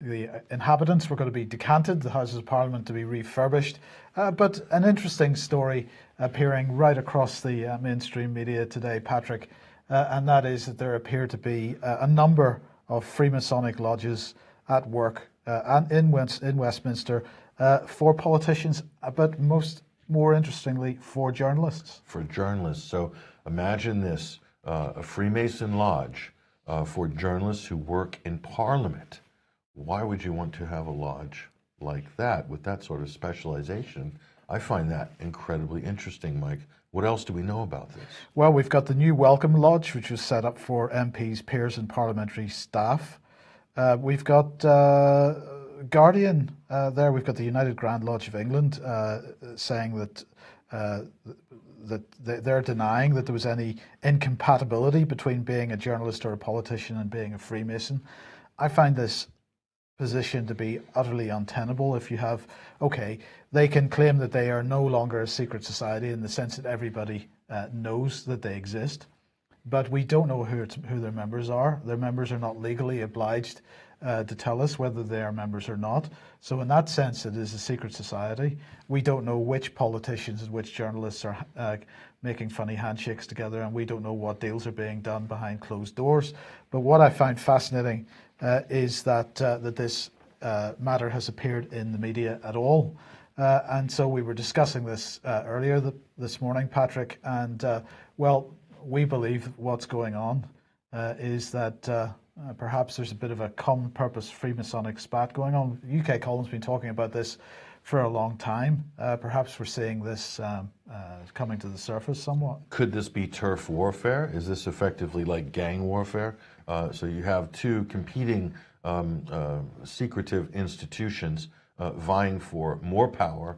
the inhabitants were going to be decanted, the Houses of Parliament to be refurbished. But an interesting story appearing right across the mainstream media today, Patrick, and that is that there appear to be a number of Freemasonic lodges at work and in Westminster for politicians, but more interestingly, for journalists. For journalists. So imagine this, a Freemason lodge for journalists who work in Parliament. Why would you want to have a lodge like that with that sort of specialization? I find that incredibly interesting, Mike. What else do we know about this? Well, we've got the new Welcome Lodge, which was set up for MPs, peers and parliamentary staff. We've got Guardian there. We've got the United Grand Lodge of England saying that they're denying that there was any incompatibility between being a journalist or a politician and being a Freemason. I find this position to be utterly untenable. If you have, okay, they can claim that they are no longer a secret society in the sense that everybody knows that they exist, but we don't know who their members are. Their members are not legally obliged to tell us whether they are members or not. So in that sense, it is a secret society. We don't know which politicians and which journalists are making funny handshakes together, and we don't know what deals are being done behind closed doors. But what I find fascinating is that this matter has appeared in the media at all. And so we were discussing this earlier this morning, Patrick, and well, we believe what's going on is that perhaps there's a bit of a common purpose Freemasonic spat going on. UK Column's been talking about this for a long time. Perhaps we're seeing this coming to the surface somewhat. Could this be turf warfare? Is this effectively like gang warfare? So you have two competing secretive institutions vying for more power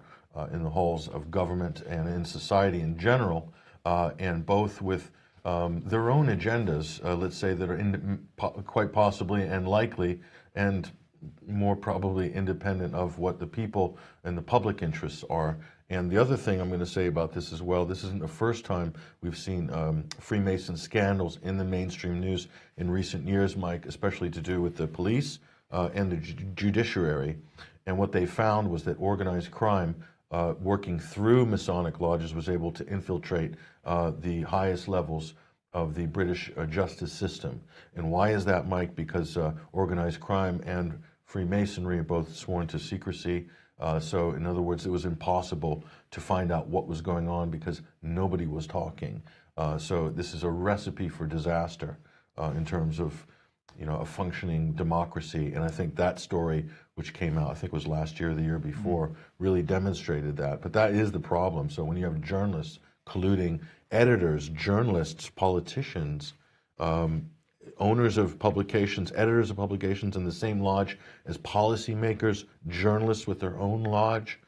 in the halls of government and in society in general, and both with their own agendas, let's say, that are quite possibly and likely and more probably independent of what the people and the public interests are. And the other thing I'm going to say about this as well, this isn't the first time we've seen Freemason scandals in the mainstream news in recent years, Mike, especially to do with the police and the judiciary. And what they found was that organized crime working through Masonic lodges was able to infiltrate the highest levels of the British justice system. And why is that, Mike? Because organized crime and Freemasonry are both sworn to secrecy. So in other words, it was impossible to find out what was going on because nobody was talking. So this is a recipe for disaster in terms of, you know, a functioning democracy. And I think that story, which came out, I think it was last year or the year before, really demonstrated that. But that is the problem. So when you have journalists colluding, editors, journalists, politicians, owners of publications, editors of publications in the same lodge as policymakers, journalists with their own lodge,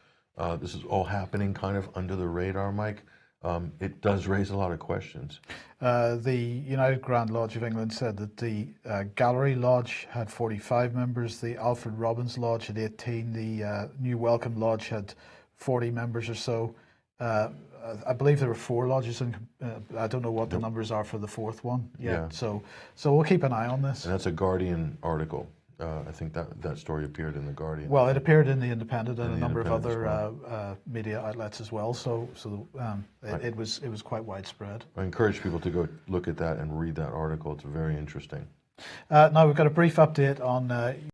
this is all happening kind of under the radar, Mike. It does raise a lot of questions. The United Grand Lodge of England said that the Gallery Lodge had 45 members, the Alfred Robbins Lodge had 18, the New Welcome Lodge had 40 members or so. I believe there were 4 lodges, and I don't know what the numbers are for the 4th one yet. Yeah. So we'll keep an eye on this. And that's a Guardian article. I think that story appeared in the Guardian. Well, it appeared in the Independent and a number of other media outlets as well. So it was quite widespread. I encourage people to go look at that and read that article. It's very interesting. Now we've got a brief update on